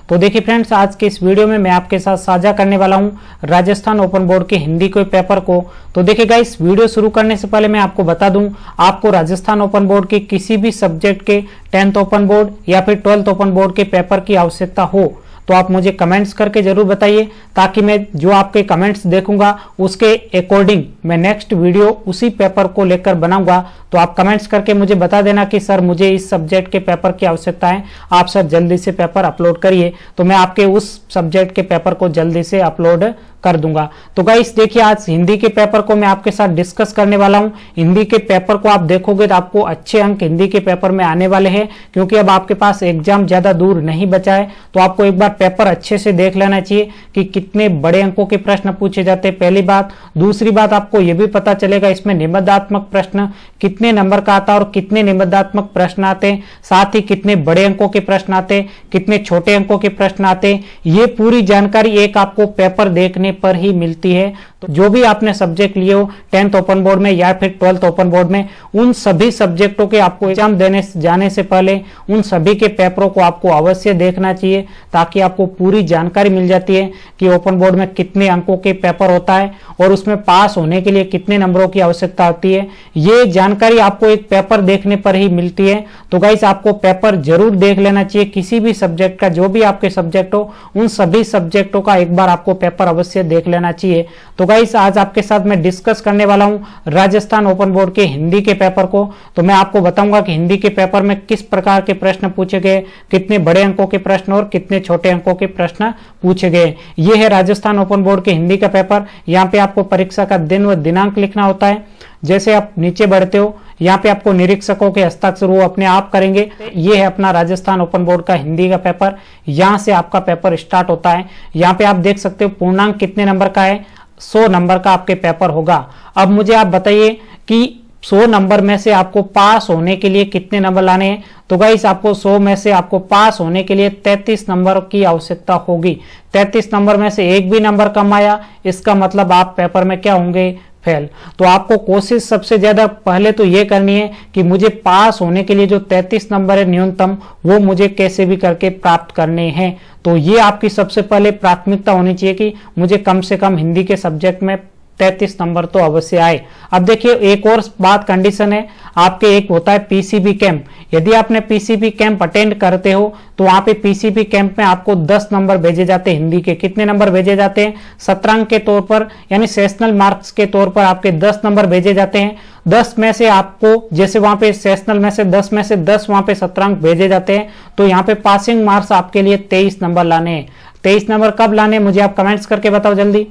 तो देखिए फ्रेंड्स, आज के इस वीडियो में मैं आपके साथ साझा करने वाला हूं राजस्थान ओपन बोर्ड के हिंदी के पेपर को। तो देखिए गाइस, वीडियो शुरू करने से पहले मैं आपको बता दूं, आपको राजस्थान ओपन बोर्ड के किसी भी सब्जेक्ट के 10th ओपन बोर्ड या फिर 12th ओपन बोर्ड के पेपर की आवश्यकता हो तो आप मुझे कमेंट्स करके जरूर बताइए, ताकि मैं जो आपके कमेंट्स देखूंगा उसके अकॉर्डिंग मैं नेक्स्ट वीडियो उसी पेपर को लेकर बनाऊंगा। तो आप कमेंट्स करके मुझे बता देना कि सर मुझे इस सब्जेक्ट के पेपर की आवश्यकता है, आप सर जल्दी से पेपर अपलोड करिए, तो मैं आपके उस सब्जेक्ट के पेपर को जल्दी से अपलोड कर दूंगा। तो गाइस देखिए, आज हिंदी के पेपर को मैं आपके साथ डिस्कस करने वाला हूं। हिंदी के पेपर को आप देखोगे तो आपको अच्छे अंक हिंदी के पेपर में आने वाले हैं, क्योंकि अब आपके पास एग्जाम ज्यादा दूर नहीं बचा है। तो आपको एक बार पेपर अच्छे से देख लेना चाहिए कि कितने बड़े अंकों के प्रश्न पूछे जाते हैं, पहली बात। दूसरी बात, आपको यह भी पता चलेगा इसमें निबंधात्मक प्रश्न कितने नंबर का आता है और कितने निबंधात्मक प्रश्न आते हैं, साथ ही कितने बड़े अंकों के प्रश्न आते हैं, कितने छोटे अंकों के प्रश्न आते हैं। ये पूरी जानकारी एक आपको पेपर देखने पर ही मिलती है। तो जो भी आपने सब्जेक्ट लिए हो 10th ओपन बोर्ड में या फिर 12th ओपन बोर्ड में, उन सभी सब्जेक्टों के आपको एग्जाम देने जाने से पहले उन सभी के पेपरों को आपको अवश्य देखना चाहिए, ताकि आपको पूरी जानकारी मिल जाती है कि ओपन बोर्ड में कितने अंकों के पेपर होता है और उसमें पास होने के लिए कितने नंबरों की आवश्यकता होती है। ये जानकारी आपको एक पेपर देखने पर ही मिलती है। तो गाइस, आपको पेपर जरूर देख लेना चाहिए, किसी भी सब्जेक्ट का, जो भी आपके सब्जेक्ट हो उन सभी सब्जेक्टों का एक बार आपको पेपर अवश्य देख लेना चाहिए। तो गाइस, आज आपके साथ मैं डिस्कस करने वाला हूं राजस्थान ओपन बोर्ड के हिंदी के पेपर को। तो मैं आपको बताऊंगा कि हिंदी के पेपर में किस प्रकार के प्रश्न पूछे गए, कितने बड़े अंकों के प्रश्न और कितने छोटे अंकों के प्रश्न पूछे गए। ये है राजस्थान ओपन बोर्ड के हिंदी का पेपर। यहाँ पे आपको परीक्षा का दिन व दिनांक लिखना होता है। जैसे आप नीचे बढ़ते हो, यहाँ पे आपको निरीक्षकों के हस्ताक्षर वो अपने आप करेंगे। ये है अपना राजस्थान ओपन बोर्ड का हिंदी का पेपर। यहाँ से आपका पेपर स्टार्ट होता है। यहाँ पे आप देख सकते हो पूर्णांक कितने नंबर का है, 100 नंबर का आपके पेपर होगा। अब मुझे आप बताइए कि 100 नंबर में से आपको पास होने के लिए कितने नंबर लाने हैं। तो गाइस, आपको 100 में से आपको पास होने के लिए 33 नंबर की आवश्यकता होगी। 33 नंबर में से एक भी नंबर कम आया, इसका मतलब आप पेपर में क्या होंगे, फेल। तो आपको कोशिश सबसे ज्यादा पहले तो ये करनी है कि मुझे पास होने के लिए जो 33 नंबर है न्यूनतम, वो मुझे कैसे भी करके प्राप्त करने हैं। तो ये आपकी सबसे पहले प्राथमिकता होनी चाहिए कि मुझे कम से कम हिंदी के सब्जेक्ट में 33 नंबर तो अवश्य आए। अब देखिए, एक और बात कंडीशन है, आपके एक होता है पीसीबी कैंप। यदि आपने पीसीबी कैंप अटेंड करते हो तो वहां पे पीसीबी कैंप में आपको 10 नंबर भेजे जाते हैं। हिंदी के कितने नंबर भेजे जाते हैं, शतरंग के तौर पर, यानी सेशनल मार्क्स के तौर पर आपके 10 नंबर भेजे जाते हैं। 10 में से आपको, जैसे वहां पे सेशनल में से 10 में से 10 वहां पे शतरंग भेजे जाते हैं, तो यहाँ पे पासिंग मार्क्स आपके लिए 23 नंबर लाने हैं। 23 नंबर कब लाने, मुझे आप कमेंट्स करके बताओ जल्दी।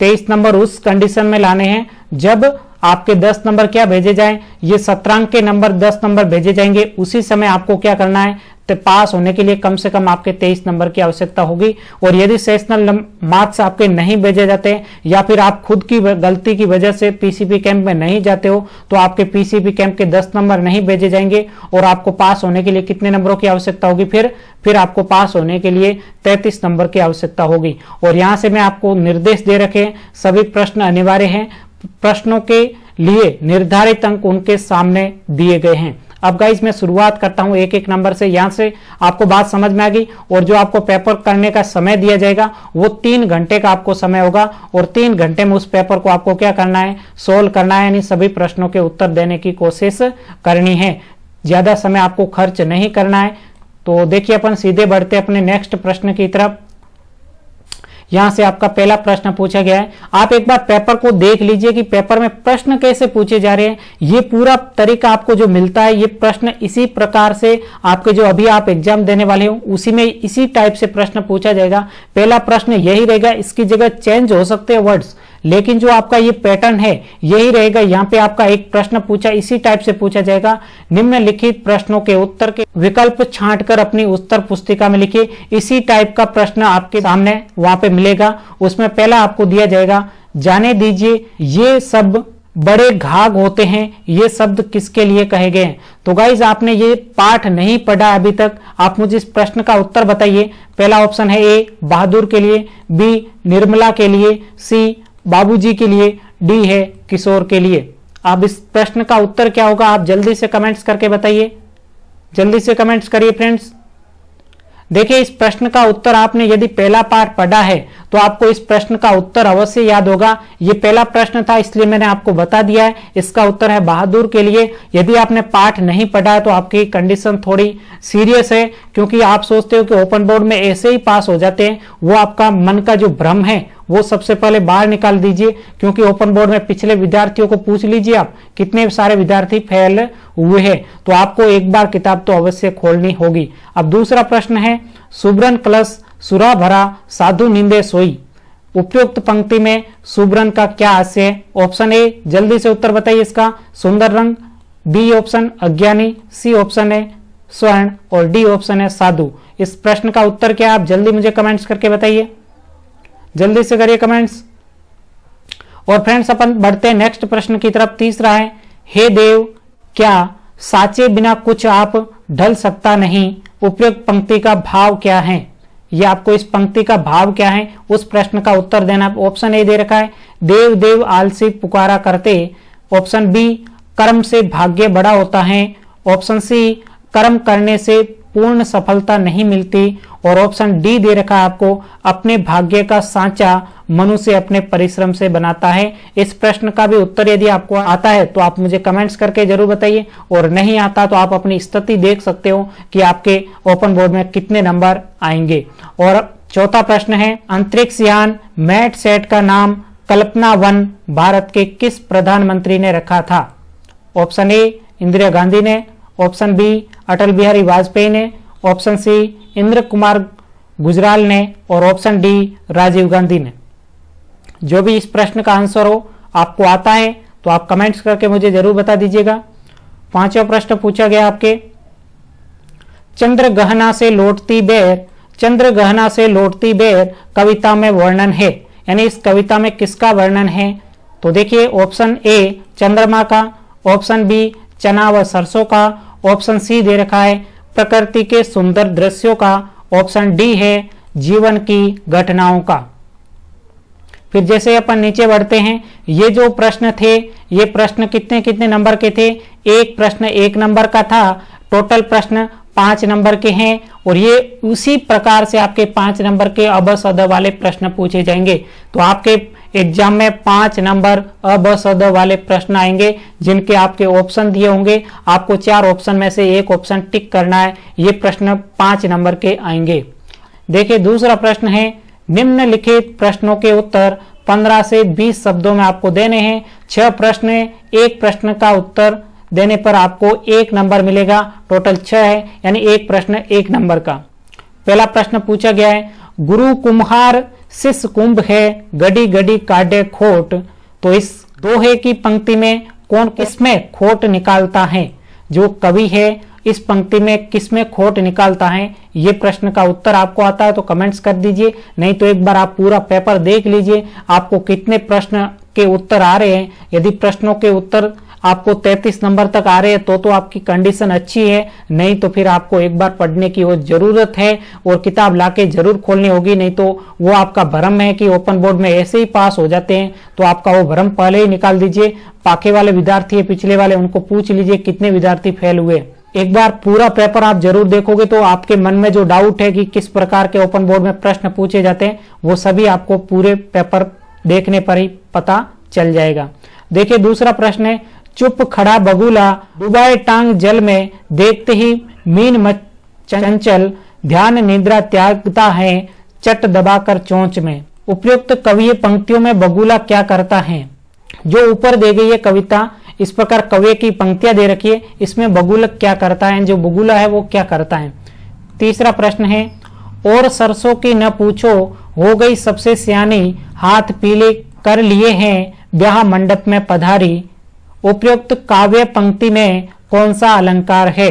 23 नंबर उस कंडीशन में लाने हैं जब आपके 10 नंबर क्या भेजे जाएं, ये शतरंग के नंबर 10 नंबर भेजे जाएंगे। उसी समय आपको क्या करना है, तो पास होने के लिए कम से कम आपके 23 नंबर की आवश्यकता होगी। और यदि सेशनल मार्क्स आपके नहीं भेजे जाते या फिर आप खुद की गलती की वजह से पीसीबी कैंप में नहीं जाते हो, तो आपके पीसीबी कैंप के 10 नंबर नहीं भेजे जाएंगे और आपको पास होने के लिए कितने नंबरों की आवश्यकता होगी, फिर आपको पास होने के लिए 33 नंबर की आवश्यकता होगी। और यहां से मैं आपको निर्देश दे रखे, सभी प्रश्न अनिवार्य हैं, प्रश्नों के लिए निर्धारित अंक उनके सामने दिए गए हैं। अब गाइस, मैं शुरुआत करता हूं एक एक नंबर से। यहां से आपको बात समझ में आ गई। और जो आपको पेपर करने का समय दिया जाएगा वो 3 घंटे का आपको समय होगा, और 3 घंटे में उस पेपर को आपको क्या करना है, सोल्व करना है, यानी सभी प्रश्नों के उत्तर देने की कोशिश करनी है। ज्यादा समय आपको खर्च नहीं करना है। तो देखिए, अपन सीधे बढ़ते अपने नेक्स्ट प्रश्न की तरफ। यहां से आपका पहला प्रश्न पूछा गया है। आप एक बार पेपर को देख लीजिए कि पेपर में प्रश्न कैसे पूछे जा रहे हैं। ये पूरा तरीका आपको जो मिलता है, ये प्रश्न इसी प्रकार से आपके जो अभी आप एग्जाम देने वाले हो उसी में इसी टाइप से प्रश्न पूछा जाएगा। पहला प्रश्न यही रहेगा, इसकी जगह चेंज हो सकते हैं वर्ड्स, लेकिन जो आपका ये पैटर्न है यही रहेगा। यहाँ पे आपका एक प्रश्न पूछा, इसी टाइप से पूछा जाएगा। निम्नलिखित प्रश्नों के उत्तर के विकल्प छांटकर अपनी उत्तर पुस्तिका में लिखिए। इसी टाइप का प्रश्न आपके सामने वहां पे मिलेगा। उसमें पहला आपको दिया जाएगा, जाने दीजिए ये सब बड़े घाघ होते हैं, ये शब्द किसके लिए कहे गए हैं। तो गाइज, आपने ये पाठ नहीं पढ़ा अभी तक, आप मुझे इस प्रश्न का उत्तर बताइए। पहला ऑप्शन है ए बहादुर के लिए, बी निर्मला के लिए, सी बाबूजी के लिए, डी है किशोर के लिए। अब इस प्रश्न का उत्तर क्या होगा, आप जल्दी से कमेंट्स करके बताइए। जल्दी से कमेंट्स करिए फ्रेंड्स। देखिए इस प्रश्न का उत्तर आपने यदि पहला पार्ट पढ़ा है तो आपको इस प्रश्न का उत्तर अवश्य याद होगा। ये पहला प्रश्न था इसलिए मैंने आपको बता दिया है। इसका उत्तर है बहादुर के लिए। यदि आपने पाठ नहीं पढ़ा है तो आपकी कंडीशन थोड़ी सीरियस है, क्योंकि आप सोचते हो कि ओपन बोर्ड में ऐसे ही पास हो जाते हैं। वो आपका मन का जो भ्रम है वो सबसे पहले बाहर निकाल दीजिए, क्योंकि ओपन बोर्ड में पिछले विद्यार्थियों को पूछ लीजिए आप कितने सारे विद्यार्थी फेल हुए हैं। तो आपको एक बार किताब तो अवश्य खोलनी होगी। अब दूसरा प्रश्न है, सुब्रन कलश सुरा भरा साधु निंदे सोई। उपयुक्त पंक्ति में सुब्रन का क्या हास्य है? ऑप्शन ए, जल्दी से उत्तर बताइए इसका, सुंदर रंग, बी ऑप्शन अज्ञानी, सी ऑप्शन है स्वर्ण और डी ऑप्शन है साधु। इस प्रश्न का उत्तर क्या है आप जल्दी मुझे कमेंट्स करके बताइए, जल्दी से करिए कमेंट्स। और फ्रेंड्स अपन बढ़ते हैं नेक्स्ट प्रश्न की तरफ। तीसरा है, हे देव क्या साचे बिना कुछ आप ढल सकता नहीं। उपयुक्त पंक्ति का भाव क्या है? ये आपको इस पंक्ति का भाव क्या है उस प्रश्न का उत्तर देना। ऑप्शन ए दे रखा है, देव देव आलसी पुकारा करते। ऑप्शन बी, कर्म से भाग्य बड़ा होता है। ऑप्शन सी, कर्म करने से पूर्ण सफलता नहीं मिलती। और ऑप्शन डी दे रखा है आपको, अपने भाग्य का सांचा मनुष्य अपने परिश्रम से बनाता है। इस प्रश्न का भी उत्तर यदि आपको आता है तो आप मुझे कमेंट्स करके जरूर बताइए, और नहीं आता तो आप अपनी स्थिति देख सकते हो कि आपके ओपन बोर्ड में कितने नंबर आएंगे। और चौथा प्रश्न है, अंतरिक्ष यान मैट सेट का नाम कल्पना 1 भारत के किस प्रधानमंत्री ने रखा था? ऑप्शन ए, इंदिरा गांधी ने। ऑप्शन बी, अटल बिहारी वाजपेयी ने। ऑप्शन सी, इंद्र कुमार गुजराल ने। और ऑप्शन डी, राजीव गांधी ने। जो भी इस प्रश्न का आंसर हो आपको आता है तो आप कमेंट्स करके मुझे जरूर बता दीजिएगा। पांचवा प्रश्न पूछा गया आपके, चंद्र गहना से लौटती बेर, चंद्र गहना से लौटती बेर कविता में वर्णन है, यानी इस कविता में किसका वर्णन है? तो देखिए ऑप्शन ए, चंद्रमा का। ऑप्शन बी, चना व सरसों का। ऑप्शन सी दे रखा है, प्रकृति के सुंदर दृश्यों का। ऑप्शन डी है, जीवन की घटनाओं का। फिर जैसे अपन नीचे बढ़ते हैं, ये जो प्रश्न थे ये प्रश्न कितने कितने नंबर के थे? एक प्रश्न 1 नंबर का था, टोटल प्रश्न 5 नंबर के हैं। और ये उसी प्रकार से आपके 5 नंबर के अ स द वाले प्रश्न पूछे जाएंगे। तो आपके एग्जाम में 5 नंबर अ ब स द वाले प्रश्न आएंगे, जिनके आपके ऑप्शन दिए होंगे। आपको 4 ऑप्शन में से एक ऑप्शन टिक करना है। ये प्रश्न 5 नंबर के आएंगे। देखिए दूसरा प्रश्न है, निम्नलिखित प्रश्नों के उत्तर 15 से 20 शब्दों में आपको देने हैं। 6 प्रश्न, एक प्रश्न का उत्तर देने पर आपको 1 नंबर मिलेगा। टोटल 6 है, यानी एक प्रश्न 1 नंबर का। पहला प्रश्न पूछा गया है, गुरु कुम्हार शिष्य कुंभ है, गड़ी गड़ी काटे खोट। तो इस दोहे की पंक्ति में कौन किसमें खोट निकालता है? जो कवि है इस पंक्ति में किसमें खोट निकालता है? ये प्रश्न का उत्तर आपको आता है तो कमेंट्स कर दीजिए, नहीं तो एक बार आप पूरा पेपर देख लीजिए आपको कितने प्रश्न के उत्तर आ रहे हैं। यदि प्रश्नों के उत्तर आपको 33 नंबर तक आ रहे हैं तो आपकी कंडीशन अच्छी है, नहीं तो फिर आपको एक बार पढ़ने की वो जरूरत है और किताब लाके जरूर खोलनी होगी। नहीं तो वो आपका भ्रम है कि ओपन बोर्ड में ऐसे ही पास हो जाते हैं, तो आपका वो भ्रम पहले ही निकाल दीजिए। पाके वाले विद्यार्थी है पिछले वाले, उनको पूछ लीजिए कितने विद्यार्थी फेल हुए। एक बार पूरा पेपर आप जरूर देखोगे तो आपके मन में जो डाउट है कि किस प्रकार के ओपन बोर्ड में प्रश्न पूछे जाते हैं, वो सभी आपको पूरे पेपर देखने पर ही पता चल जाएगा। देखिए दूसरा प्रश्न है, चुप खड़ा बगुला डुबाए टांग जल में, देखते ही मीन मच चंचल, ध्यान निद्रा त्यागता है, चट दबाकर चोंच में। उपयुक्त कवि पंक्तियों में बगुला क्या करता है? जो ऊपर दे गई है कविता, इस प्रकार कवि की पंक्तियां दे रखी है, इसमें बगुला क्या करता है, जो बगुला है वो क्या करता है। तीसरा प्रश्न है, और सरसों की न पूछो हो गई सबसे सियानी, हाथ पीले कर लिए हैं ब्याह मंडप में पधारी। उपयुक्त काव्य पंक्ति में कौन सा अलंकार है?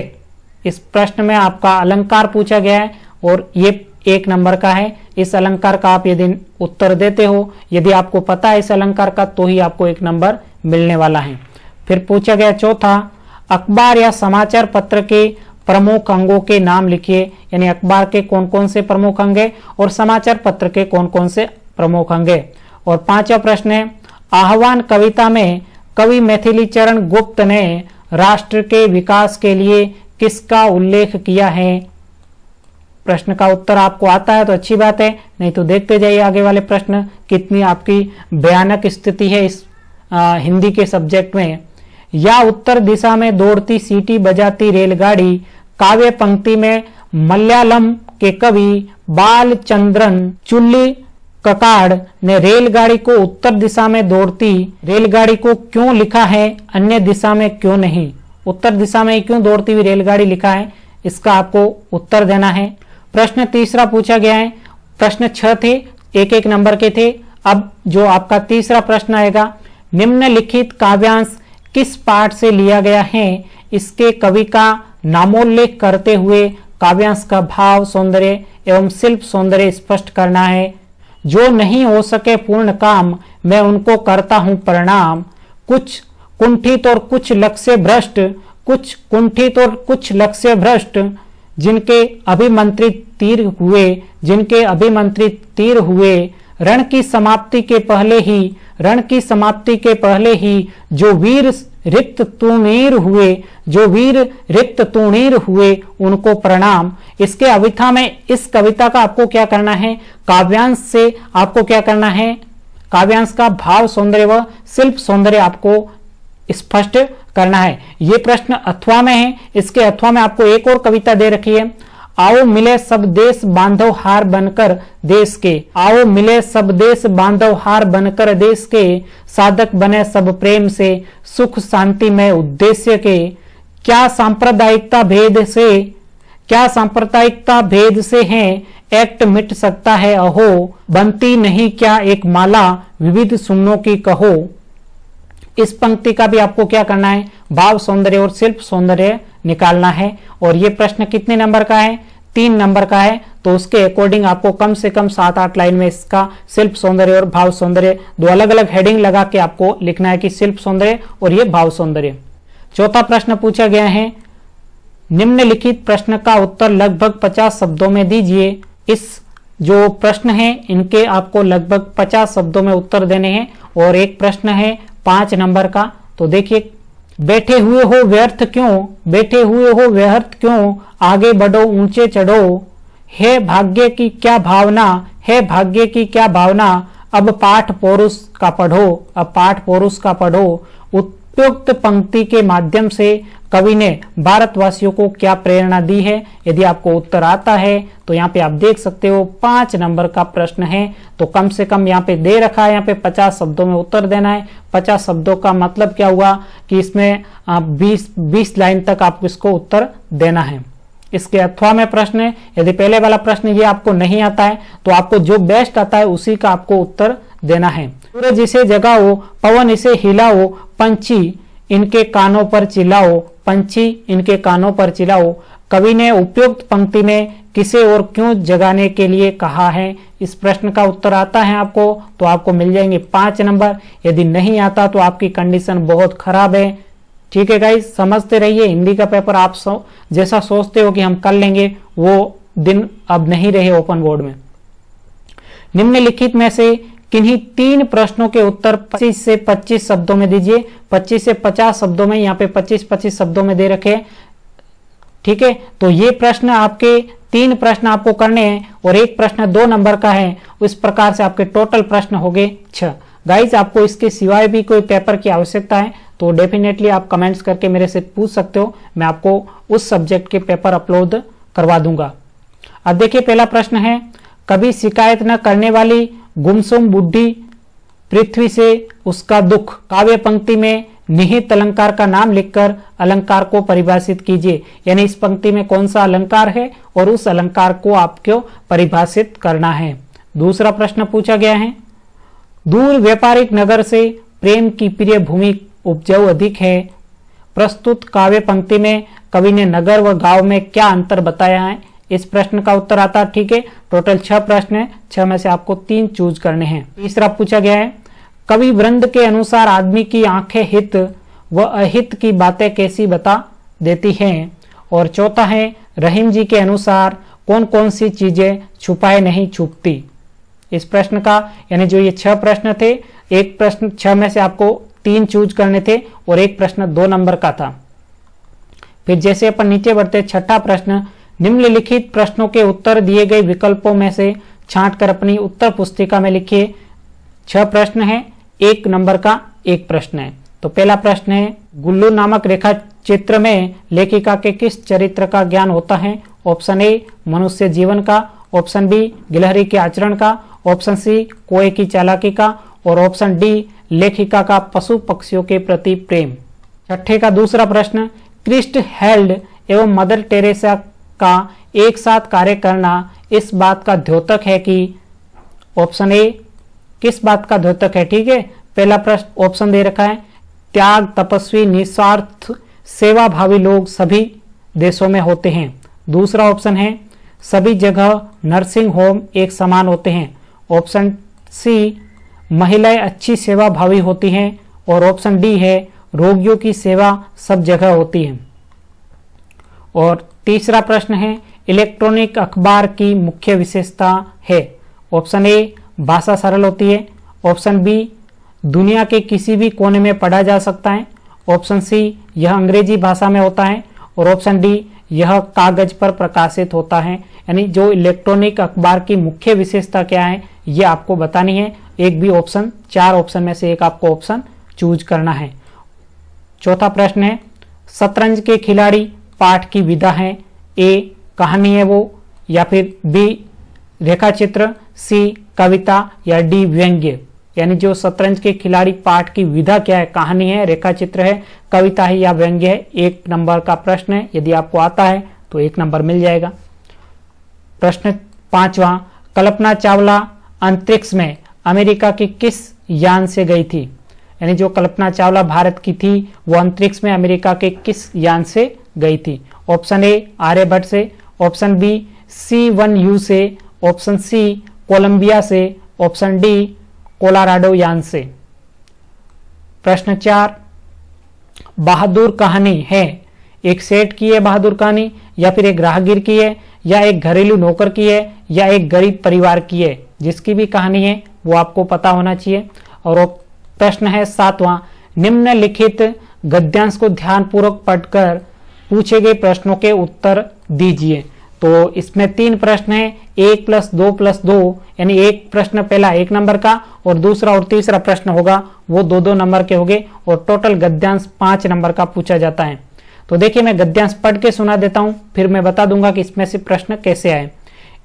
इस प्रश्न में आपका अलंकार पूछा गया है और ये 1 नंबर का है। इस अलंकार का आप यदि उत्तर देते हो, यदि आपको पता है इस अलंकार का, तो ही आपको 1 नंबर मिलने वाला है। फिर पूछा गया चौथा, अखबार या समाचार पत्र के प्रमुख अंगों के नाम लिखिए, यानी अखबार के कौन कौन से प्रमुख अंग है और समाचार पत्र के कौन कौन से प्रमुख अंग है। और 5वां प्रश्न है, आह्वान कविता में कवि मैथिली चरण गुप्त ने राष्ट्र के विकास के लिए किसका उल्लेख किया है? प्रश्न का उत्तर आपको आता है तो अच्छी बात है, नहीं तो देखते जाइए आगे वाले प्रश्न कितनी आपकी भयानक स्थिति है इस हिंदी के सब्जेक्ट में। या उत्तर दिशा में दौड़ती सीटी बजाती रेलगाड़ी काव्य पंक्ति में मलयालम के कवि बालचंद्रन चुल्ली ककाड़ ने रेलगाड़ी को उत्तर दिशा में दौड़ती रेलगाड़ी को क्यों लिखा है, अन्य दिशा में क्यों नहीं? उत्तर दिशा में क्यों दौड़ती हुई रेलगाड़ी लिखा है, इसका आपको उत्तर देना है। प्रश्न तीसरा पूछा गया है। प्रश्न 6 थे, एक एक नंबर के थे। अब जो आपका तीसरा प्रश्न आएगा, निम्नलिखित काव्यांश किस पाठ से लिया गया है, इसके कवि का नामोल्लेख करते हुए काव्यांश का भाव सौंदर्य एवं शिल्प सौंदर्य स्पष्ट करना है। जो नहीं हो सके पूर्ण काम, मैं उनको करता हूं प्रणाम। कुछ कुंठित और कुछ लक्ष्य भ्रष्ट, कुछ कुंठित और कुछ लक्ष्य भ्रष्ट, जिनके अभिमंत्रित तीर हुए, जिनके अभिमंत्रित तीर हुए, रण की समाप्ति के पहले ही, रण की समाप्ति के पहले ही जो वीर रिक्त तूणीर हुए, जो वीर रिक्त तूणीर हुए, उनको प्रणाम। इसके अविथा में इस कविता का आपको क्या करना है, काव्यांश से आपको क्या करना है, काव्यांश का भाव सौंदर्य व शिल्प सौंदर्य आपको स्पष्ट करना है। ये प्रश्न अथवा में है। इसके अथवा में आपको एक और कविता दे रखी है, आओ मिले सब देश बांधव हार बनकर देश के, आओ मिले सब देश बांधव हार बनकर देश के, साधक बने सब प्रेम से सुख शांति में उद्देश्य के। क्या सांप्रदायिकता भेद से, क्या सांप्रदायिकता भेद से है एक्ट मिट सकता है अहो, बनती नहीं क्या एक माला विविध सुमनों की कहो। इस पंक्ति का भी आपको क्या करना है, भाव सौंदर्य और शिल्प सौंदर्य निकालना है। और ये प्रश्न कितने नंबर का है, 3 नंबर का है। तो उसके अकॉर्डिंग आपको कम से कम 7-8 लाइन में इसका शिल्प सौंदर्य और भाव सौंदर्य दो अलग अलग हेडिंग लगा के आपको लिखना है कि शिल्प सौंदर्य और ये भाव सौंदर्य। चौथा प्रश्न पूछा गया है, निम्नलिखित प्रश्न का उत्तर लगभग 50 शब्दों में दीजिए। इस जो प्रश्न है इनके आपको लगभग 50 शब्दों में उत्तर देने हैं। और एक प्रश्न है 5 नंबर का, तो देखिए, बैठे हुए हो व्यर्थ क्यों, बैठे हुए हो व्यर्थ क्यों, आगे बढ़ो ऊंचे चढ़ो, है भाग्य की क्या भावना, है भाग्य की क्या भावना, अब पाठ पौरुष का पढ़ो, अब पाठ पौरुष का पढ़ो। उपयुक्त पंक्ति के माध्यम से कवि ने भारतवासियों को क्या प्रेरणा दी है। यदि आपको उत्तर आता है तो यहाँ पे आप देख सकते हो 5 नंबर का प्रश्न है। तो कम से कम यहाँ पे दे रखा है, यहाँ पे 50 शब्दों में उत्तर देना है। 50 शब्दों का मतलब क्या हुआ कि इसमें 20 लाइन तक आपको इसको उत्तर देना है। इसके अथवा में प्रश्न है, यदि पहले वाला प्रश्न ये आपको नहीं आता है तो आपको जो बेस्ट आता है उसी का आपको उत्तर देना है। सूरज इसे जगाओ, पवन इसे हिलाओ, पंछी इनके कानों पर चिल्लाओ, पंछी इनके कानों पर चिल्लाओ। कवि ने उपयुक्त पंक्ति में किसे और क्यों जगाने के लिए कहा है। इस प्रश्न का उत्तर आता है आपको तो आपको मिल जाएंगे 5 नंबर। यदि नहीं आता तो आपकी कंडीशन बहुत खराब है। ठीक है गाइस, समझते रहिए। हिंदी का पेपर आप जैसा सोचते हो कि हम कर लेंगे वो दिन अब नहीं रहे ओपन बोर्ड में। निम्नलिखित में से किन्हीं 3 प्रश्नों के उत्तर 25 से 25 शब्दों में दीजिए। 25 से 50 शब्दों में, यहाँ पे 25-25 शब्दों में दे रखे। ठीक है, तो ये प्रश्न आपके 3 प्रश्न आपको करने हैं और एक प्रश्न 2 नंबर का है। इस प्रकार से आपके टोटल प्रश्न हो गए 6। गाइज, आपको इसके सिवाय भी कोई पेपर की आवश्यकता है तो डेफिनेटली आप कमेंट्स करके मेरे से पूछ सकते हो, मैं आपको उस सब्जेक्ट के पेपर अपलोड करवा दूंगा। अब देखिए, पहला प्रश्न है, कभी शिकायत न करने वाली गुमसुम बुढ़ी पृथ्वी से उसका दुख, काव्य पंक्ति में निहित अलंकार का नाम लिखकर अलंकार को परिभाषित कीजिए। यानी इस पंक्ति में कौन सा अलंकार है और उस अलंकार को आपको परिभाषित करना है। दूसरा प्रश्न पूछा गया है, दूर व्यापारिक नगर से प्रेम की प्रिय भूमि उपजाऊ अधिक है। प्रस्तुत काव्य पंक्ति में कवि ने नगर व गांव में क्या अंतर बताया है। इस प्रश्न का उत्तर आता। ठीक है, टोटल 6 प्रश्न है, 6 में से आपको 3 चूज करने हैं। तीसरा पूछा गया है, कवि वृंद के अनुसार आदमी की आंखें हित व अहित की बातें कैसी बता देती हैं। और चौथा है, रहीम जी के अनुसार कौन कौन सी चीजें छुपाए नहीं छुपती। इस प्रश्न का, यानी जो ये 6 प्रश्न थे, एक प्रश्न 6 में से आपको 3 चूज करने थे और एक प्रश्न 2 नंबर का था। फिर जैसे अपन नीचे बढ़ते, छठा प्रश्न, निम्नलिखित प्रश्नों के उत्तर दिए गए विकल्पों में से छांटकर अपनी उत्तर पुस्तिका में लिखिए। 6 प्रश्न है, 1 नंबर का 1 प्रश्न है। तो पहला प्रश्न है, गुल्लू नामक रेखा चित्र में लेखिका के किस चरित्र का ज्ञान होता है? ऑप्शन ए मनुष्य जीवन का, ऑप्शन बी गिलहरी के आचरण का, ऑप्शन सी कोए की चालाकी का और ऑप्शन डी लेखिका का पशु पक्षियों के प्रति प्रेम। छठे का दूसरा प्रश्न, क्रिस्ट हेल्ड एवं मदर टेरेसा का एक साथ कार्य करना इस बात का द्योतक है कि ऑप्शन ए किस बात का द्योतक है? ठीक है, पहला प्रश्न ऑप्शन दे रखा है, त्याग, तपस्वी, निस्वार्थ, सेवाभावी लोग सभी देशों में होते हैं। दूसरा ऑप्शन है, सभी जगह नर्सिंग होम एक समान होते हैं। ऑप्शन सी, महिलाएं अच्छी सेवाभावी होती हैं और ऑप्शन डी है, रोगियों की सेवा सब जगह होती है। और तीसरा प्रश्न है, इलेक्ट्रॉनिक अखबार की मुख्य विशेषता है। ऑप्शन ए भाषा सरल होती है, ऑप्शन बी दुनिया के किसी भी कोने में पढ़ा जा सकता है, ऑप्शन सी यह अंग्रेजी भाषा में होता है और ऑप्शन डी यह कागज पर प्रकाशित होता है। यानी जो इलेक्ट्रॉनिक अखबार की मुख्य विशेषता क्या है ये आपको बतानी है। एक भी ऑप्शन, 4 ऑप्शन में से एक आपको ऑप्शन चूज करना है। चौथा प्रश्न है, शतरंज के खिलाड़ी पाठ की विधा है। ए कहानी है वो, या फिर बी रेखा चित्र, सी कविता या डी व्यंग्य। यानी जो शतरंज के खिलाड़ी पाठ की विधा क्या है, कहानी है, रेखा चित्र है, कविता है या व्यंग्य है। 1 नंबर का प्रश्न है, यदि आपको आता है तो 1 नंबर मिल जाएगा। प्रश्न 5वां, कल्पना चावला अंतरिक्ष में अमेरिका के किस यान से गई थी? यानी जो कल्पना चावला भारत की थी वो अंतरिक्ष में अमेरिका के किस यान से गई थी? ऑप्शन ए आर्यभट्ट से, ऑप्शन बी C1U से, ऑप्शन सी कोलंबिया से, ऑप्शन डी कोलोराडो यान से। प्रश्न 4, बहादुर कहानी है एक सेठ की है बहादुर कहानी, या फिर एक राहगीर की है, या एक घरेलू नौकर की है, या एक गरीब परिवार की है? जिसकी भी कहानी है वो आपको पता होना चाहिए। और प्रश्न है 7वां, निम्नलिखित गद्यांश को ध्यानपूर्वक पढ़कर पूछे गए प्रश्नों के उत्तर दीजिए। तो इसमें 3 प्रश्न है, 1 + 2 + 2, यानी एक प्रश्न पहला 1 नंबर का और दूसरा और तीसरा प्रश्न होगा वो 2-2 नंबर के होंगे और टोटल गद्यांश 5 नंबर का पूछा जाता है। तो देखिए मैं गद्यांश पढ़ के सुना देता हूं, फिर मैं बता दूंगा कि इसमें से प्रश्न कैसे आए।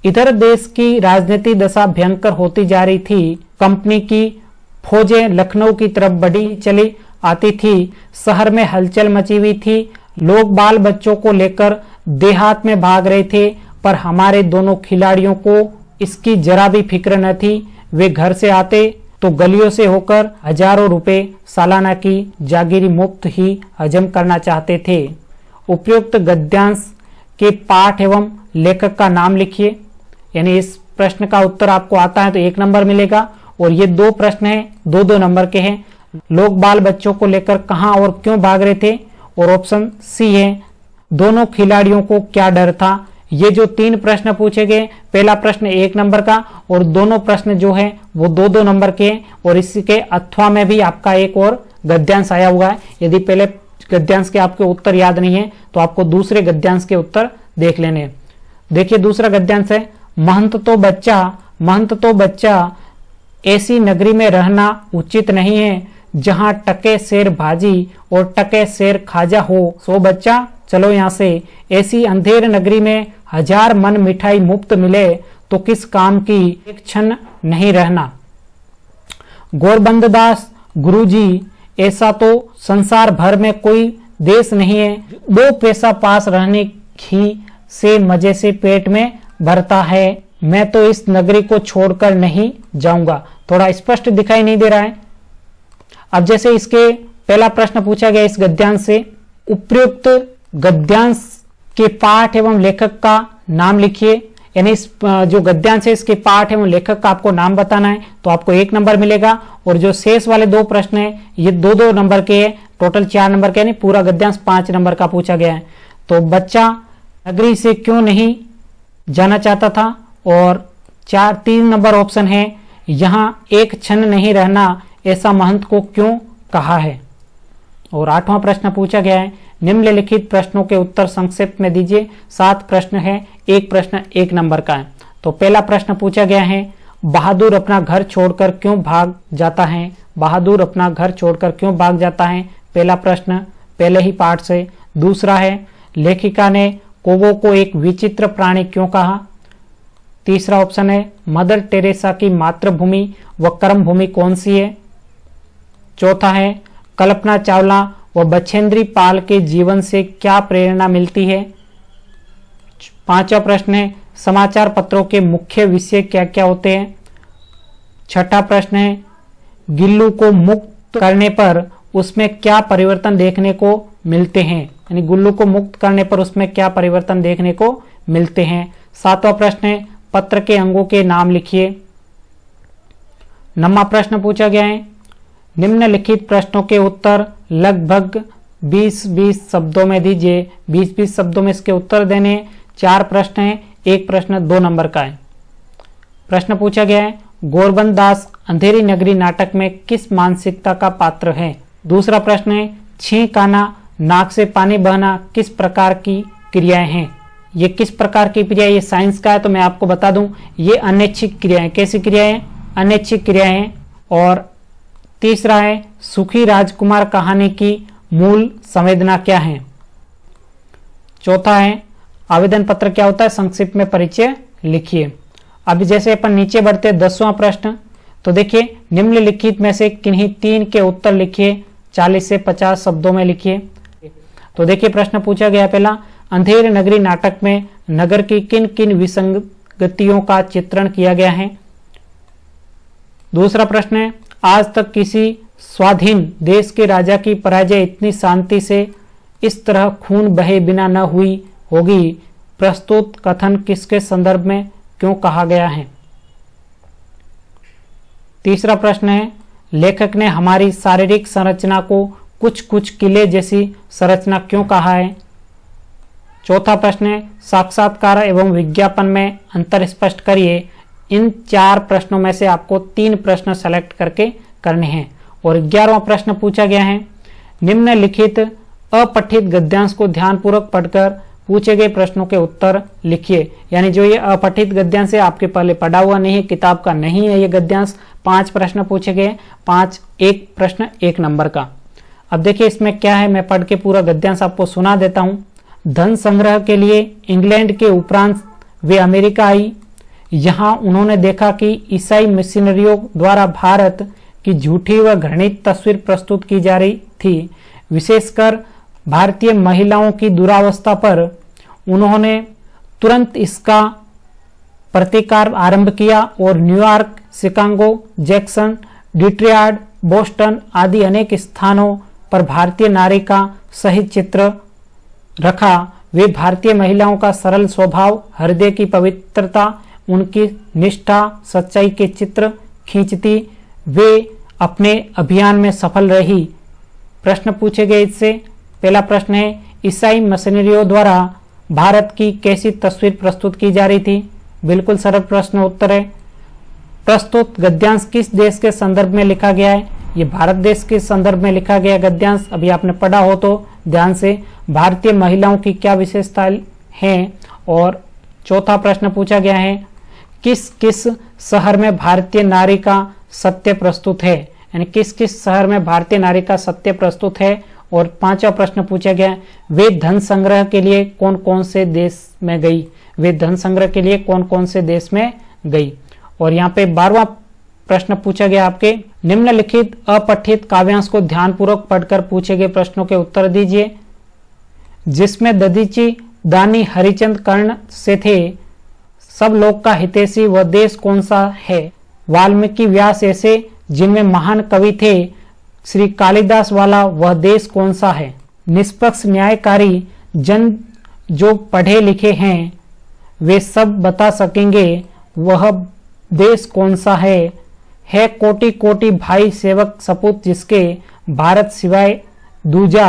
इधर देश की राजनीति दशा भयंकर होती जा रही थी, कंपनी की फौजें लखनऊ की तरफ बढ़ी चली आती थी, शहर में हलचल मची हुई थी, लोग बाल बच्चों को लेकर देहात में भाग रहे थे, पर हमारे दोनों खिलाड़ियों को इसकी जरा भी फिक्र न थी। वे घर से आते तो गलियों से होकर हजारों रुपए सालाना की जागीरी मुफ्त ही हजम करना चाहते थे। उपयुक्त गद्यांश के पाठ एवं लेखक का नाम लिखिए। यानी इस प्रश्न का उत्तर आपको आता है तो 1 नंबर मिलेगा और ये 2 प्रश्न हैं, 2-2 नंबर के हैं। लोग बाल बच्चों को लेकर कहां और क्यों भाग रहे थे, और ऑप्शन सी है दोनों खिलाड़ियों को क्या डर था। ये जो 3 प्रश्न पूछे गए, पहला प्रश्न 1 नंबर का और दोनों प्रश्न जो है वो 2-2 नंबर के हैं। और इसके अथवा में भी आपका एक और गद्यांश आया हुआ है। यदि पहले गद्यांश के आपके उत्तर याद नहीं है तो आपको दूसरे गद्यांश के उत्तर देख लेने हैं। देखिए दूसरा गद्यांश है, महंत तो बच्चा ऐसी नगरी में रहना उचित नहीं है जहां टके शेर भाजी और टके शेर खाजा हो। सो बच्चा चलो यहाँ से, ऐसी अंधेर नगरी में 1000 मन मिठाई मुफ्त मिले तो किस काम की, एक क्षण नहीं रहना। गोरबंददास गुरुजी, ऐसा तो संसार भर में कोई देश नहीं है 2 पैसा पास रहने ही से मजे से पेट में भरता है। मैं तो इस नगरी को छोड़कर नहीं जाऊंगा। थोड़ा स्पष्ट दिखाई नहीं दे रहा है। अब जैसे इसके पहला प्रश्न पूछा गया इस गद्यांश से, उपयुक्त गद्यांश के पाठ एवं लेखक का नाम लिखिए। यानी इस जो गद्यांश है इसके पाठ एवं लेखक का आपको नाम बताना है तो आपको 1 नंबर मिलेगा। और जो शेष वाले 2 प्रश्न है ये 2-2 नंबर के हैं, टोटल 4 नंबर के, यानी पूरा गद्यांश 5 नंबर का पूछा गया है। तो बच्चा नगरी से क्यों नहीं जाना चाहता था, और 3 नंबर ऑप्शन है, यहां एक क्षण नहीं रहना ऐसा महंत को क्यों कहा है। और 8वां प्रश्न पूछा गया है, निम्नलिखित प्रश्नों के उत्तर संक्षिप्त में दीजिए। 7 प्रश्न है, एक प्रश्न 1 नंबर का है। तो पहला प्रश्न पूछा गया है, बहादुर अपना घर छोड़कर क्यों भाग जाता है? बहादुर अपना घर छोड़कर क्यों भाग जाता है? पहला प्रश्न पहले ही पार्ट से। दूसरा है, लेखिका ने कोबो को एक विचित्र प्राणी क्यों कहा? तीसरा ऑप्शन है, मदर टेरेसा की मातृभूमि व कर्मभूमि कौन सी है? चौथा है, कल्पना चावला व बछेंद्री पाल के जीवन से क्या प्रेरणा मिलती है? पांचवा प्रश्न है, समाचार पत्रों के मुख्य विषय क्या क्या होते हैं? छठा प्रश्न है, गिल्लू को मुक्त करने पर उसमें क्या परिवर्तन देखने को मिलते हैं? यानी गुल्लू को मुक्त करने पर उसमें क्या परिवर्तन देखने को मिलते हैं? सातवां प्रश्न है, पत्र के अंगों के नाम लिखिए। नौवां प्रश्न पूछा गया है, निम्नलिखित प्रश्नों के उत्तर लगभग 20-20 शब्दों में दीजिए। 20-20 शब्दों में इसके उत्तर देने। 4 प्रश्न हैं, एक प्रश्न 2 नंबर का है। प्रश्न पूछा गया है, गोरबंद दास अंधेरी नगरी नाटक में किस मानसिकता का पात्र है? दूसरा प्रश्न है, छींक आना, नाक से पानी बहना किस प्रकार की क्रियाएं हैं? ये किस प्रकार की क्रिया? ये साइंस का है तो मैं आपको बता दूं, ये अनैच्छिक क्रियाएं। कैसी क्रियाएं? अनैच्छिक क्रियाएं। और तीसरा है, सुखी राजकुमार कहानी की मूल संवेदना क्या है? चौथा है, आवेदन पत्र क्या होता है? संक्षिप्त में परिचय लिखिए। अब जैसे अपन नीचे बढ़ते 10वां प्रश्न, तो देखिए निम्नलिखित में से किन्हीं 3 के उत्तर लिखिए। 40 से 50 शब्दों में लिखिए। तो देखिए प्रश्न पूछा गया पहला, अंधेरी नगरी नाटक में नगर की किन किन विसंगतियों का चित्रण किया गया है? दूसरा प्रश्न है, आज तक किसी स्वाधीन देश के राजा की पराजय इतनी शांति से इस तरह खून बहे बिना न हुई होगी। प्रस्तुत कथन किसके संदर्भ में क्यों कहा गया है? तीसरा प्रश्न है, लेखक ने हमारी शारीरिक संरचना को कुछ कुछ किले जैसी संरचना क्यों कहा है? चौथा प्रश्न है, साक्षात्कार एवं विज्ञापन में अंतर स्पष्ट करिए। इन 4 प्रश्नों में से आपको 3 प्रश्न सेलेक्ट करके करने हैं। और 11वां प्रश्न पूछा गया है, निम्नलिखित अपठित गद्यांश को ध्यानपूर्वक पढ़कर पूछे गए प्रश्नों के उत्तर लिखिए। यानी जो ये अपठित गद्यांश है आपके पहले पढ़ा हुआ नहीं है, किताब का नहीं है ये गद्यांश। 5 प्रश्न पूछे गए, 5 एक प्रश्न 1 नंबर का। अब देखिए इसमें क्या है, मैं पढ़ के पूरा गद्यांश आपको सुना देता हूं। धन संग्रह के लिए इंग्लैंड के उपरांत वे अमेरिका आई। यहाँ उन्होंने देखा कि ईसाई मिशनरियों द्वारा भारत की झूठी व घृणित तस्वीर प्रस्तुत की जा रही थी। विशेषकर भारतीय महिलाओं की दुरावस्था पर उन्होंने तुरंत इसका प्रतिकार आरंभ किया और New York, Chicago, Jackson, Detroit, Boston आदि अनेक स्थानों पर भारतीय नारी का सही चित्र रखा। वे भारतीय महिलाओं का सरल स्वभाव, हृदय की पवित्रता, उनकी निष्ठा, सच्चाई के चित्र खींचती। वे अपने अभियान में सफल रही। प्रश्न पूछे गए इससे। पहला प्रश्न है, ईसाई मिशनरियों द्वारा भारत की कैसी तस्वीर प्रस्तुत की जा रही थी? बिल्कुल सरल प्रश्न उत्तर है। प्रस्तुत गद्यांश किस देश के संदर्भ में लिखा गया है? ये भारत देश के संदर्भ में लिखा गया गद्यांश। अभी आपने पढ़ा हो तो ध्यान से। भारतीय महिलाओं की क्या विशेषताएं हैं? और चौथा प्रश्न पूछा गया है, किस किस शहर में भारतीय नारी का सत्य प्रस्तुत है? यानी किस किस शहर में भारतीय नारी का सत्य प्रस्तुत है? और 5वां प्रश्न पूछा गया, वे धन संग्रह के लिए कौन कौन से देश में गई? वे धन संग्रह के लिए कौन कौन से देश में गई? और यहाँ पे 12वां प्रश्न पूछा गया आपके, निम्नलिखित अपठित काव्यांश को ध्यानपूर्वक पढ़कर पूछे गए प्रश्नों के उत्तर दीजिए। जिसमें दधीची दानी हरिचंद कर्ण से थे, सब लोग का हितैषी वह देश कौन सा है? वाल्मीकि व्यास ऐसे जिनमें महान कवि थे, श्री कालिदास वाला वह देश कौन सा है? निष्पक्ष न्यायकारी जन जो पढ़े लिखे हैं वे सब बता सकेंगे वह देश कौन सा है? कोटि कोटि भाई सेवक सपूत जिसके भारत सिवाय दूजा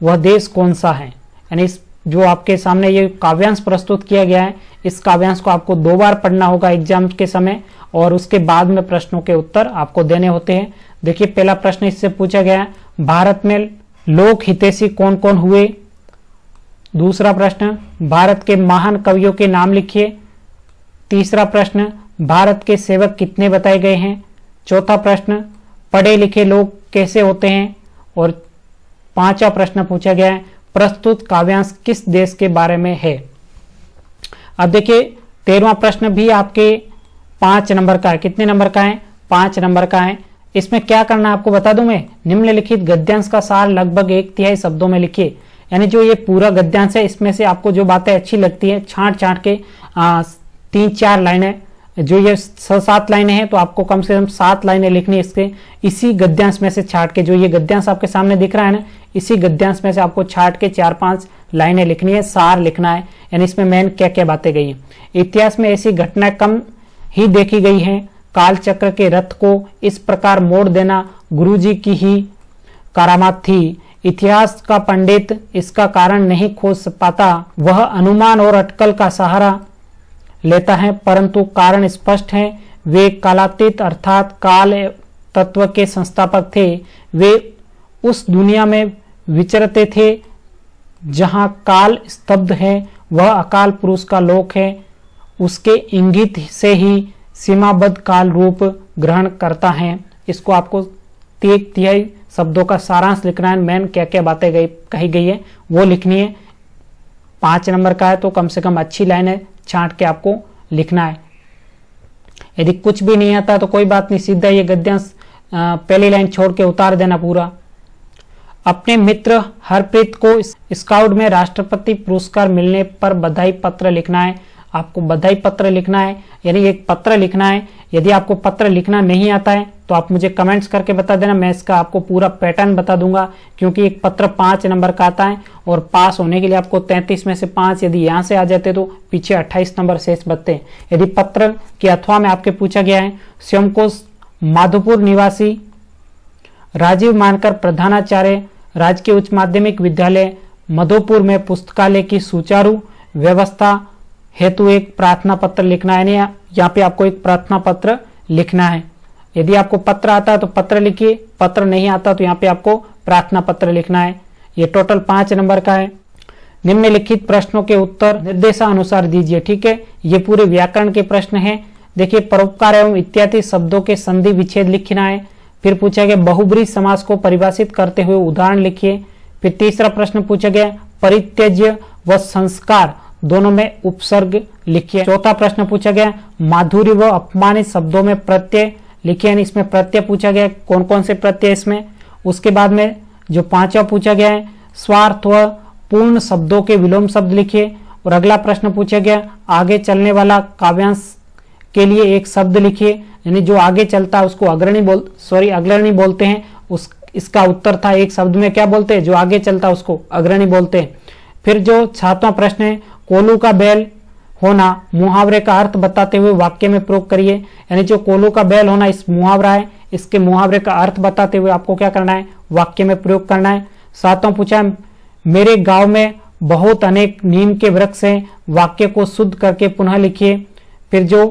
वह देश कौन सा है? यानी जो आपके सामने ये काव्यांश प्रस्तुत किया गया है, इस काव्यांश को आपको 2 बार पढ़ना होगा एग्जाम के समय और उसके बाद में प्रश्नों के उत्तर आपको देने होते हैं। देखिए पहला प्रश्न इससे पूछा गया है, भारत में लोक हितैषी कौन कौन हुए। दूसरा प्रश्न, भारत के महान कवियों के नाम लिखिए। तीसरा प्रश्न, भारत के सेवक कितने बताए गए हैं। चौथा प्रश्न, पढ़े लिखे लोग कैसे होते हैं। और पांचवा प्रश्न पूछा गया है, प्रस्तुत काव्यांश किस देश के बारे में है। अब देखिए 13वां प्रश्न भी आपके 5 नंबर का है। कितने नंबर का है, 5 नंबर का है। इसमें क्या करना है आपको बता दूं मैं, निम्नलिखित गद्यांश का सार लगभग 1/3 शब्दों में लिखिए। यानी जो ये पूरा गद्यांश है इसमें से आपको जो बातें अच्छी लगती है छांट छांट के 3-4 लाइनें, जो ये 6-7 लाइनें हैं तो आपको कम से कम 7 लाइनें लिखनी है इसके, इसी गद्यांश में से छाट के। जो ये गद्यांश आपके सामने दिख रहा है ना, इसी गद्यांश में से आपको छाट के 4-5 लाइनें लिखनी है, सार लिखना है। यानी इसमें मेन क्या क्या बातें गई हैं। इतिहास में ऐसी घटनाएं कम ही देखी गई हैं। कालचक्र के रथ को इस प्रकार मोड़ देना गुरुजी की ही करामात थी। इतिहास का पंडित इसका कारण नहीं खोज पाता, वह अनुमान और अटकल का सहारा लेता है, परंतु कारण स्पष्ट है। वे कालातीत अर्थात काल तत्व के संस्थापक थे। वे उस दुनिया में विचरते थे जहां काल स्तब्ध है, वह अकाल पुरुष का लोक है। उसके इंगित से ही सीमाबद्ध काल रूप ग्रहण करता है। इसको आपको 3 शब्दों का सारांश लिखना है। मेन क्या क्या बातें कही गई है वो लिखनी है। 5 नंबर का है तो कम से कम अच्छी लाइन है, छांट के आपको लिखना है। यदि कुछ भी नहीं आता तो कोई बात नहीं, सीधा ये गद्यांश पहली लाइन छोड़ के उतार देना पूरा। अपने मित्र हरप्रीत को स्काउट में राष्ट्रपति पुरस्कार मिलने पर बधाई पत्र लिखना है। आपको बधाई पत्र लिखना है, यानी एक पत्र लिखना है। यदि आपको पत्र लिखना नहीं आता है तो आप मुझे कमेंट्स करके बता देना, मैं इसका आपको पूरा पैटर्न बता दूंगा। क्योंकि एक पत्र 5 नंबर का आता है और पास होने के लिए आपको 33 में से 5 यदि यहाँ से आ जाते तो पीछे 28 नंबर शेष बचते हैं। यदि पत्र के अथवा में आपके पूछा गया है, स्वयं को माधोपुर निवासी राजीव मानकर प्रधानाचार्य राजकीय उच्च माध्यमिक विद्यालय मधोपुर में पुस्तकालय की सुचारू व्यवस्था हेतु एक प्रार्थना पत्र लिखना है। यहाँ पे आपको एक प्रार्थना पत्र लिखना है। यदि आपको पत्र आता है तो पत्र लिखिए, पत्र नहीं आता तो यहाँ पे आपको प्रार्थना पत्र लिखना है। ये टोटल 5 नंबर का है। निम्नलिखित प्रश्नों के उत्तर निर्देशानुसार दीजिए। ठीक है, ये पूरे व्याकरण के प्रश्न हैं। देखिए, परोपकार एवं इत्यादि शब्दों के संधि विच्छेद लिखना है। फिर पूछा गया बहुब्रीहि समास को परिभाषित करते हुए उदाहरण लिखिए। फिर तीसरा प्रश्न पूछा गया परित्यज्य व संस्कार दोनों में उपसर्ग लिखिए। चौथा प्रश्न पूछा गया माधुर्य व अपमानित शब्दों में प्रत्यय लिखिए। यानी इसमें प्रत्यय पूछा गया कौन कौन से प्रत्यय इसमें। उसके बाद में जो 5वां पूछा गया है स्वार्थ व पूर्ण शब्दों के विलोम शब्द लिखिए। और अगला प्रश्न पूछा गया आगे चलने वाला काव्यांश के लिए एक शब्द लिखिए। यानी जो आगे चलता है उसको अग्रणी बोलते हैं। इसका उत्तर था एक शब्द में क्या बोलते हैं, जो आगे चलता है उसको अग्रणी बोलते हैं। फिर जो 7वां प्रश्न है कोल्हू का बैल होना मुहावरे का अर्थ बताते हुए वाक्य में प्रयोग करिए। यानी जो कोल्हू का बैल होना इस मुहावरा है, इसके मुहावरे का अर्थ बताते हुए आपको क्या करना है, वाक्य में प्रयोग करना है। 7वां पूछा मेरे गांव में बहुत अनेक नीम के वृक्ष हैं, वाक्य को शुद्ध करके पुनः लिखिए। फिर जो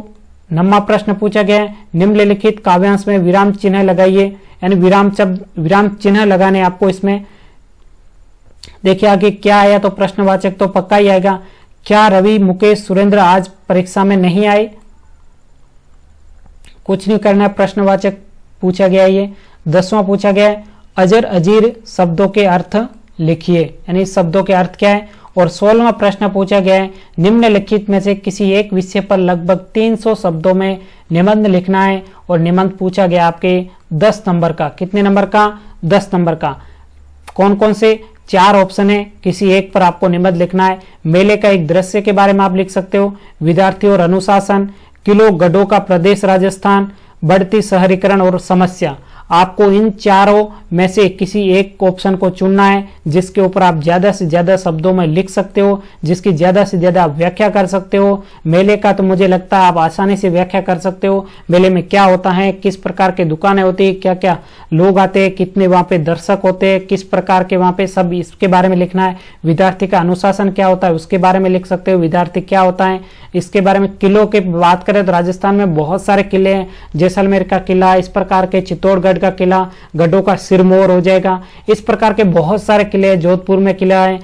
9वां प्रश्न पूछा गया है निम्नलिखित काव्यांश में विराम चिन्ह लगाइए। यानी विराम चिन्ह लगाने आपको इसमें। देखिए आगे क्या आया, तो प्रश्नवाचक तो पक्का ही आएगा। क्या रवि मुकेश सुरेंद्र आज परीक्षा में नहीं आए? कुछ नहीं करना है, प्रश्नवाचक पूछा गया है ये। 10वां पूछा गया है अजर अजीर शब्दों के अर्थ लिखिए। यानी शब्दों के अर्थ क्या है। और 16वां प्रश्न पूछा गया है निम्नलिखित में से किसी एक विषय पर लगभग 300 शब्दों में निबंध लिखना है। और निबंध पूछा गया आपके 10 नंबर का। कितने नंबर का? 10 नंबर का। कौन कौन से? 4 ऑप्शन है, किसी एक पर आपको निबंध लिखना है। मेले का एक दृश्य के बारे में आप लिख सकते हो, विद्यार्थी और अनुशासन, किलो गढ़ों का प्रदेश राजस्थान, बढ़ती शहरीकरण और समस्या। आपको इन चारों में से किसी एक ऑप्शन को चुनना है जिसके ऊपर आप ज्यादा से ज्यादा शब्दों में लिख सकते हो, जिसकी ज्यादा से ज्यादा व्याख्या कर सकते हो। मेले का तो मुझे लगता है आप आसानी से व्याख्या कर सकते हो। मेले में क्या होता है, किस प्रकार की दुकानें होती है, क्या क्या लोग आते हैं, कितने वहां पे दर्शक होते हैं, किस प्रकार के वहां पे सब इसके बारे में लिखना है। विद्यार्थी का अनुशासन क्या होता है उसके बारे में लिख सकते हो। विद्यार्थी क्या होता है इसके बारे में। किलों की बात करें तो राजस्थान में बहुत सारे किले हैं, जैसलमेर का किला, इस प्रकार के चित्तौड़गढ़ का किला, गढ़ों का सिरमौर हो जाएगा, इस प्रकार के बहुत सारे किले हैं, जोधपुर में किला है।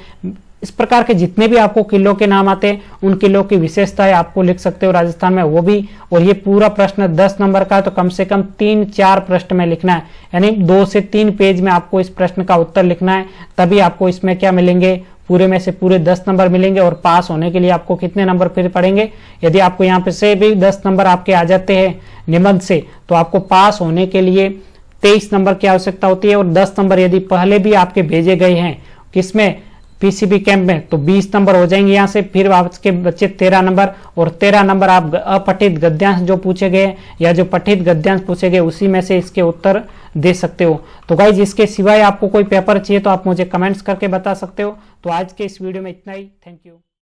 इस प्रकार के जितने भी आपको किलों के नाम आते हैं उन किलों की विशेषताएं आपको लिख सकते हो राजस्थान में, वो भी। और ये पूरा प्रश्न 10 नंबर का है, तो कम से कम 3-4 प्रश्न में लिखना है, यानी 2 से 3 पेज में आपको इस प्रश्न का उत्तर लिखना है, तभी आपको इसमें क्या मिलेंगे, पूरे में से पूरे 10 नंबर मिलेंगे। और पास होने के लिए आपको कितने नंबर फिर पड़ेंगे, यदि आपको यहाँ पे से भी 10 नंबर आपके आ जाते हैं निबंध से, तो आपको पास होने के लिए 23 नंबर की आवश्यकता होती है। और 10 नंबर यदि पहले भी आपके भेजे गए हैं किसमें, पीसीबी कैंप में, तो 20 नंबर हो जाएंगे यहाँ से। फिर आपके बच्चे 13 नंबर, और 13 नंबर आप अपठित गद्यांश जो पूछे गए या जो पठित गद्यांश पूछे गए उसी में से इसके उत्तर दे सकते हो। तो गाइज इसके सिवाय आपको कोई पेपर चाहिए तो आप मुझे कमेंट्स करके बता सकते हो। तो आज के इस वीडियो में इतना ही। Thank you.